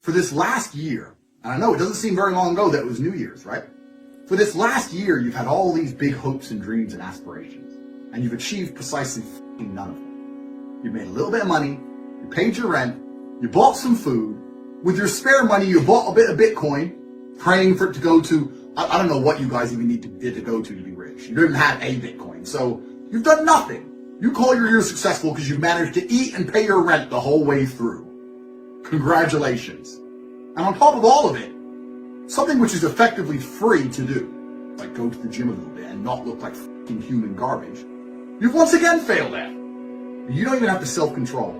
For this last year, and I know it doesn't seem very long ago that it was New Year's, right? For this last year, you've had all these big hopes and dreams and aspirations, and you've achieved precisely none of them. You've made a little bit of money, you paid your rent, you bought some food. With your spare money, you bought a bit of Bitcoin, praying for it to go to, I don't know what you guys even need to go to be rich. You don't even have a Bitcoin, so you've done nothing. You call your year successful because you've managed to eat and pay your rent the whole way through. Congratulations. And on top of all of it, something which is effectively free to do, like go to the gym a little bit and not look like f***ing human garbage, you've once again failed at. You don't even have the self-control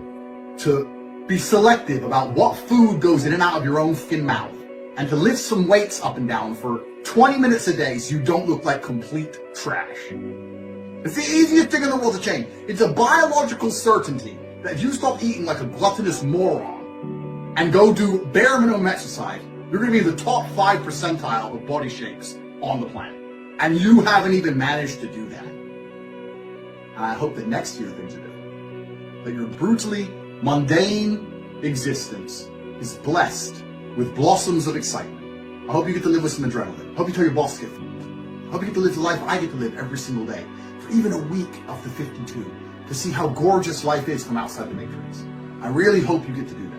to be selective about what food goes in and out of your own f***ing mouth, and to lift some weights up and down for 20 minutes a day so you don't look like complete trash. It's the easiest thing in the world to change. It's a biological certainty that if you stop eating like a gluttonous moron and go do bare minimum exercise, you're going to be in the top 5 percentile of body shapes on the planet. And you haven't even managed to do that. And I hope that next year things are different. That your brutally mundane existence is blessed with blossoms of excitement. I hope you get to live with some adrenaline. I hope you tell your boss to get food. I hope you get to live the life I get to live every single day. For even a week of the 52. To see how gorgeous life is from outside the matrix. I really hope you get to do that.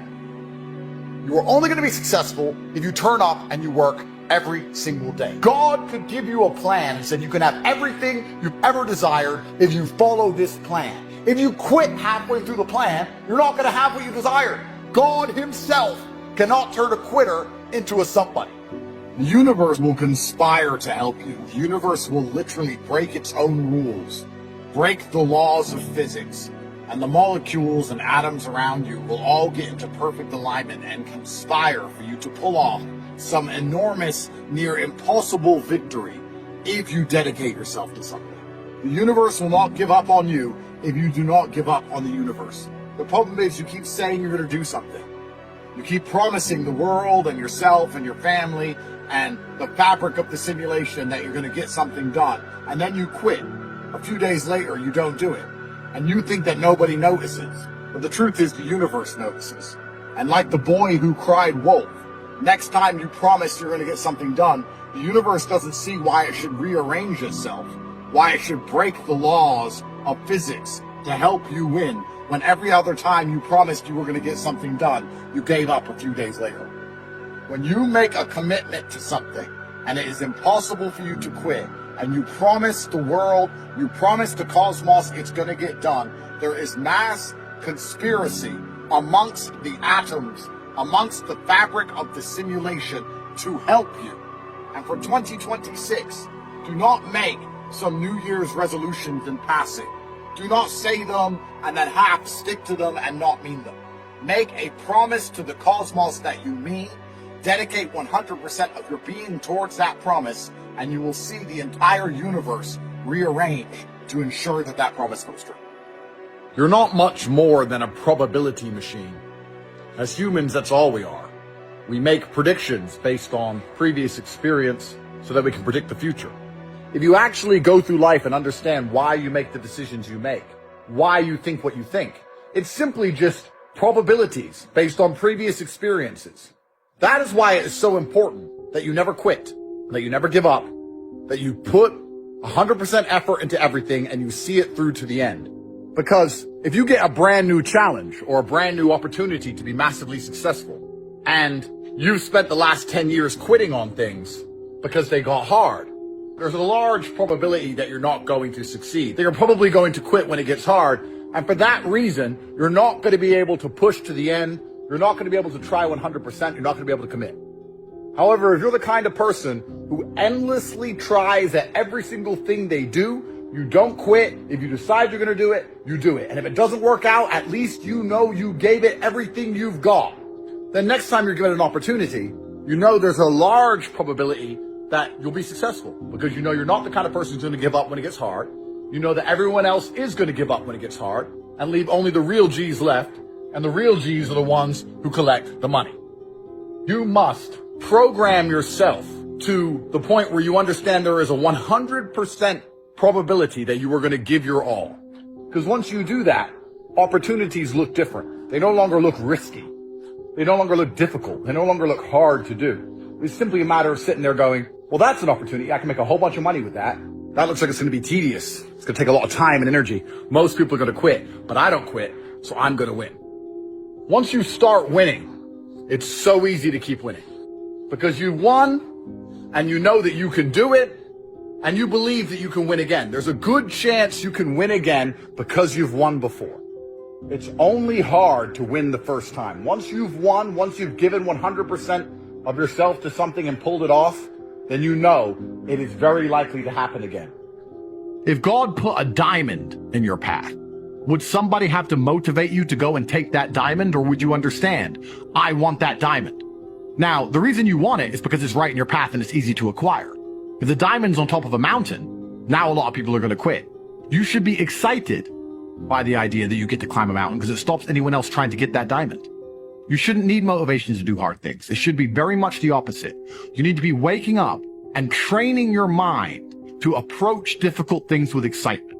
You are only going to be successful if you turn up and you work every single day. God could give you a plan and said you can have everything you've ever desired if you follow this plan. If you quit halfway through the plan, you're not going to have what you desired. God himself cannot turn a quitter into a somebody. The universe will conspire to help you. The universe will literally break its own rules, break the laws of physics, and the molecules and atoms around you will all get into perfect alignment and conspire for you to pull off some enormous, near impossible victory if you dedicate yourself to something. The universe will not give up on you if you do not give up on the universe. The problem is you keep saying you're going to do something. You keep promising the world and yourself and your family and the fabric of the simulation that you're going to get something done. And then you quit. A few days later, you don't do it. And you think that nobody notices. But the truth is the universe notices. And like the boy who cried wolf, next time you promise you're going to get something done, the universe doesn't see why it should rearrange itself, why it should break the laws of physics to help you win, when every other time you promised you were going to get something done, you gave up a few days later. When you make a commitment to something, and it is impossible for you to quit, and you promise the world, you promise the cosmos it's going to get done, there is mass conspiracy amongst the atoms, amongst the fabric of the simulation to help you. And for 2026, do not make some New Year's resolutions in passing. Do not say them and then half stick to them and not mean them. Make a promise to the cosmos that you mean. Dedicate 100% of your being towards that promise, and you will see the entire universe rearrange to ensure that that promise comes true. You're not much more than a probability machine. As humans, that's all we are. We make predictions based on previous experience so that we can predict the future. If you actually go through life and understand why you make the decisions you make, why you think what you think, it's simply just probabilities based on previous experiences. That is why it is so important that you never quit, that you never give up, that you put 100% effort into everything and you see it through to the end. Because if you get a brand new challenge or a brand new opportunity to be massively successful, and you've spent the last 10 years quitting on things because they got hard, there's a large probability that you're not going to succeed. That you're probably going to quit when it gets hard. And for that reason, you're not going to be able to push to the end. You're not going to be able to try 100%. You're not going to be able to commit. However, if you're the kind of person who endlessly tries at every single thing they do, you don't quit. If you decide you're going to do it, you do it. And if it doesn't work out, at least you know you gave it everything you've got. Then next time you're given an opportunity, you know there's a large probability that you'll be successful, because you know you're not the kind of person who's going to give up when it gets hard. You know that everyone else is going to give up when it gets hard and leave only the real G's left, and the real G's are the ones who collect the money. You must program yourself to the point where you understand there is a 100% probability that you are going to give your all. Because once you do that, opportunities look different. They no longer look risky. They no longer look difficult. They no longer look hard to do. It's simply a matter of sitting there going, well, that's an opportunity. I can make a whole bunch of money with that. That looks like it's going to be tedious. It's going to take a lot of time and energy. Most people are going to quit, but I don't quit, so I'm going to win. Once you start winning, it's so easy to keep winning because you've won and you know that you can do it and you believe that you can win again. There's a good chance you can win again because you've won before. It's only hard to win the first time. Once you've won, once you've given 100% of yourself to something and pulled it off, then you know it is very likely to happen again. If God put a diamond in your path, would somebody have to motivate you to go and take that diamond, or would you understand, I want that diamond? Now, the reason you want it is because it's right in your path and it's easy to acquire. If the diamond's on top of a mountain, now a lot of people are going to quit. You should be excited by the idea that you get to climb a mountain because it stops anyone else trying to get that diamond. You shouldn't need motivation to do hard things. It should be very much the opposite. You need to be waking up and training your mind to approach difficult things with excitement.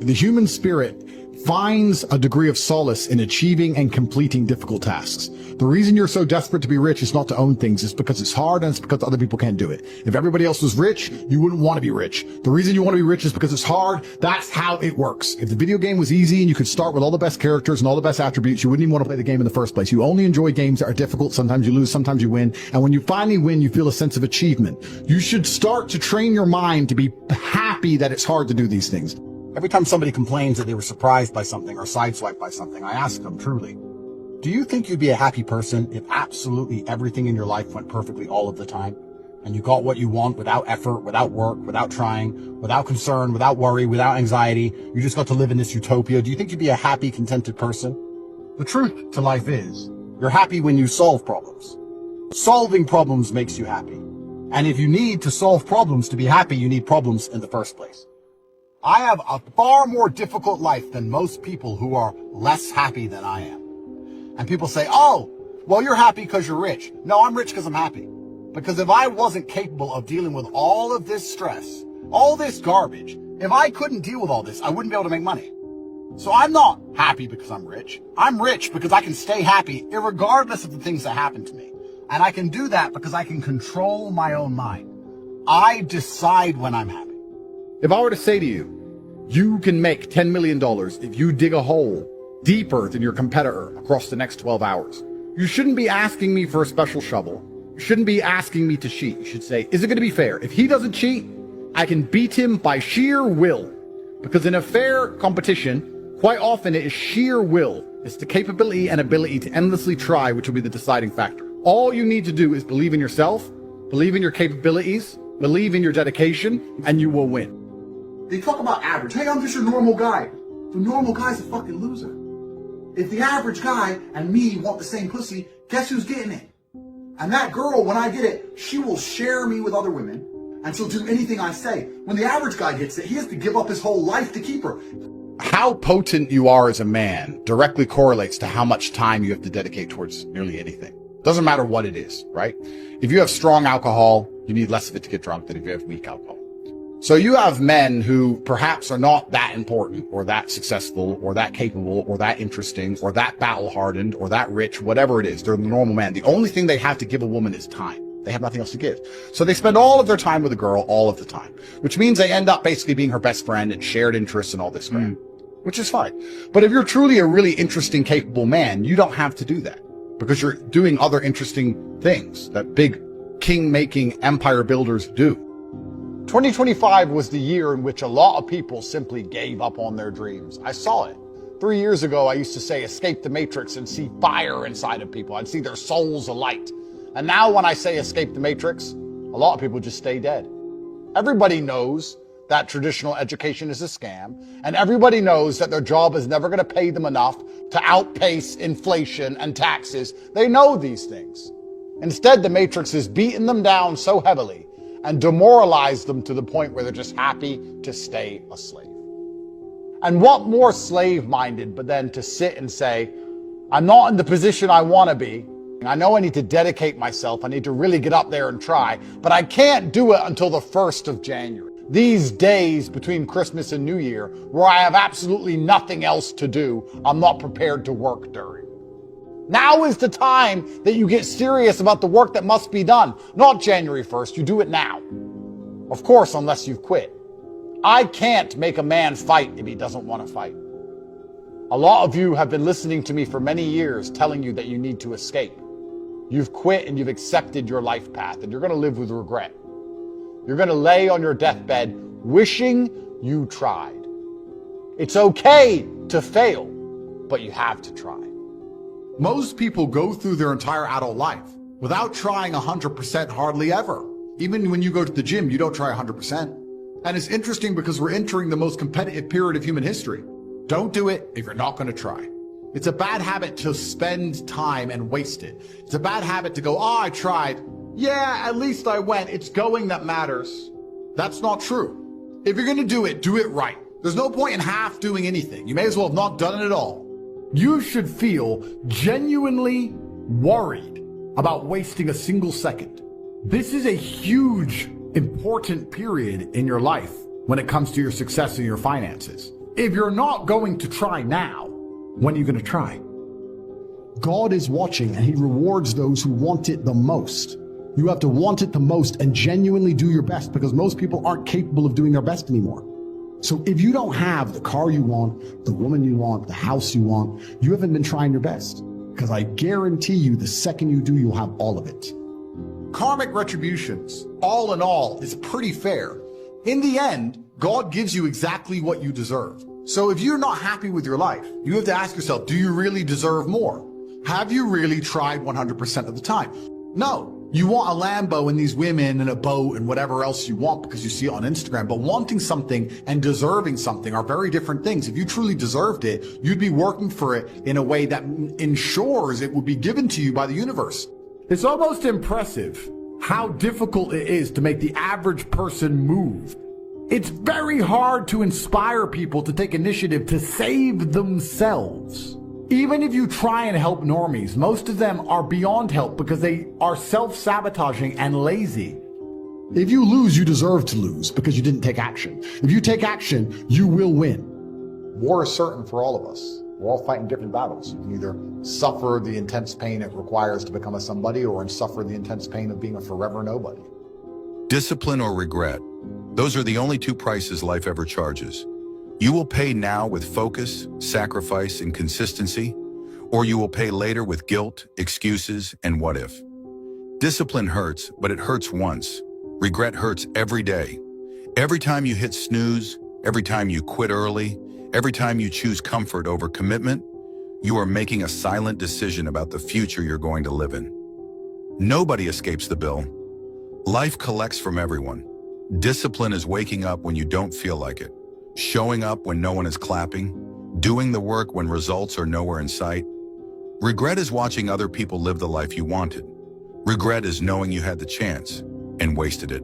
The human spirit finds a degree of solace in achieving and completing difficult tasks. The reason you're so desperate to be rich is not to own things. It's because it's hard and it's because other people can't do it. If everybody else was rich, you wouldn't want to be rich. The reason you want to be rich is because it's hard. That's how it works. If the video game was easy and you could start with all the best characters and all the best attributes, you wouldn't even want to play the game in the first place. You only enjoy games that are difficult. Sometimes you lose, sometimes you win. And when you finally win, you feel a sense of achievement. You should start to train your mind to be happy that it's hard to do these things. Every time somebody complains that they were surprised by something or sideswiped by something, I ask them truly, do you think you'd be a happy person if absolutely everything in your life went perfectly all of the time? And you got what you want without effort, without work, without trying, without concern, without worry, without anxiety. You just got to live in this utopia. Do you think you'd be a happy, contented person? The truth to life is, you're happy when you solve problems. Solving problems makes you happy. And if you need to solve problems to be happy, you need problems in the first place. I have a far more difficult life than most people who are less happy than I am. And people say, oh, well, you're happy because you're rich. No, I'm rich because I'm happy. Because if I wasn't capable of dealing with all of this stress, all this garbage, if I couldn't deal with all this, I wouldn't be able to make money. So I'm not happy because I'm rich. I'm rich because I can stay happy irregardless of the things that happen to me. And I can do that because I can control my own mind. I decide when I'm happy. If I were to say to you, you can make $10 million if you dig a hole deeper than your competitor across the next 12 hours, you shouldn't be asking me for a special shovel. You shouldn't be asking me to cheat. You should say, is it going to be fair? If he doesn't cheat, I can beat him by sheer will. Because in a fair competition, quite often it is sheer will. It's the capability and ability to endlessly try which will be the deciding factor. All you need to do is believe in yourself, believe in your capabilities, believe in your dedication, and you will win. They talk about average. Hey, I'm just a normal guy. The normal guy's a fucking loser. If the average guy and me want the same pussy, guess who's getting it? And that girl, when I get it, she will share me with other women, and she'll do anything I say. When the average guy gets it, he has to give up his whole life to keep her. How potent you are as a man directly correlates to how much time you have to dedicate towards nearly anything. Doesn't matter what it is, right? If you have strong alcohol, you need less of it to get drunk than if you have weak alcohol. So you have men who perhaps are not that important or that successful or that capable or that interesting or that battle-hardened or that rich, whatever it is. They're the normal man. The only thing they have to give a woman is time. They have nothing else to give. So they spend all of their time with a girl all of the time, which means they end up basically being her best friend and shared interests and all this crap, which is fine. But if you're truly a really interesting, capable man, you don't have to do that because you're doing other interesting things that big king-making empire builders do. 2025 was the year in which a lot of people simply gave up on their dreams. I saw it. 3 years ago, I used to say, escape the matrix and see fire inside of people. I'd see their souls alight. And now when I say escape the matrix, a lot of people just stay dead. Everybody knows that traditional education is a scam, and everybody knows that their job is never going to pay them enough to outpace inflation and taxes. They know these things. Instead, the matrix has beaten them down so heavily and demoralized them to the point where they're just happy to stay a slave. And what more slave-minded but then to sit and say, I'm not in the position I want to be. I know I need to dedicate myself. I need to really get up there and try, but I can't do it until the 1st of January. These days between Christmas and New Year, where I have absolutely nothing else to do, I'm not prepared to work during. Now is the time that you get serious about the work that must be done. Not January 1st, you do it now. Of course, unless you've quit. I can't make a man fight if he doesn't want to fight. A lot of you have been listening to me for many years telling you that you need to escape. You've quit and you've accepted your life path, and you're going to live with regret. You're going to lay on your deathbed wishing you tried. It's okay to fail, but you have to try. Most people go through their entire adult life without trying 100% hardly ever. Even when you go to the gym, you don't try 100%. And it's interesting because we're entering the most competitive period of human history. Don't do it if you're not going to try. It's a bad habit to spend time and waste it. It's a bad habit to go, oh, I tried. Yeah, at least I went. It's going that matters. That's not true. If you're going to do it right. There's no point in half doing anything. You may as well have not done it at all. You should feel genuinely worried about wasting a single second. This is a huge, important period in your life when it comes to your success and your finances. If you're not going to try now, when are you going to try? God is watching and he rewards those who want it the most. You have to want it the most and genuinely do your best, because most people aren't capable of doing their best anymore. So if you don't have the car you want, the woman you want, the house you want, you haven't been trying your best. Because I guarantee you the second you do, you'll have all of it. Karmic retributions, all in all, is pretty fair. In the end, God gives you exactly what you deserve. So if you're not happy with your life, you have to ask yourself, do you really deserve more? Have you really tried 100% of the time? No. You want a Lambo and these women and a boat and whatever else you want because you see it on Instagram, but wanting something and deserving something are very different things. If you truly deserved it, you'd be working for it in a way that ensures it will be given to you by the universe. It's almost impressive how difficult it is to make the average person move. It's very hard to inspire people to take initiative to save themselves. Even if you try and help normies, most of them are beyond help because they are self-sabotaging and lazy. If you lose, you deserve to lose because you didn't take action. If you take action, you will win. War is certain for all of us. We're all fighting different battles. You can either suffer the intense pain it requires to become a somebody, or suffer the intense pain of being a forever nobody. Discipline or regret. Those are the only two prices life ever charges. You will pay now with focus, sacrifice, and consistency, or you will pay later with guilt, excuses, and what if. Discipline hurts, but it hurts once. Regret hurts every day. Every time you hit snooze, every time you quit early, every time you choose comfort over commitment, you are making a silent decision about the future you're going to live in. Nobody escapes the bill. Life collects from everyone. Discipline is waking up when you don't feel like it, showing up when no one is clapping, doing the work when results are nowhere in sight. Regret is watching other people live the life you wanted. Regret is knowing you had the chance and wasted it.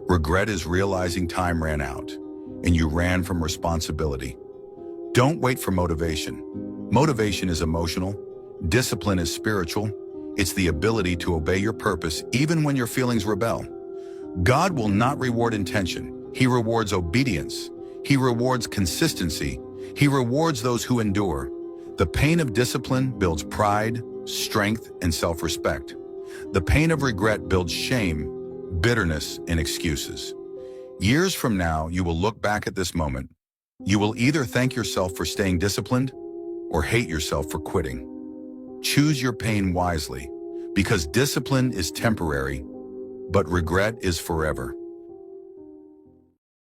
Regret is realizing time ran out and you ran from responsibility. Don't wait for motivation. Motivation is emotional. Discipline is spiritual. It's the ability to obey your purpose even when your feelings rebel. God will not reward intention. He rewards obedience. He rewards consistency. He rewards those who endure. The pain of discipline builds pride, strength, and self-respect. The pain of regret builds shame, bitterness, and excuses. Years from now, you will look back at this moment. You will either thank yourself for staying disciplined or hate yourself for quitting. Choose your pain wisely, because discipline is temporary, but regret is forever.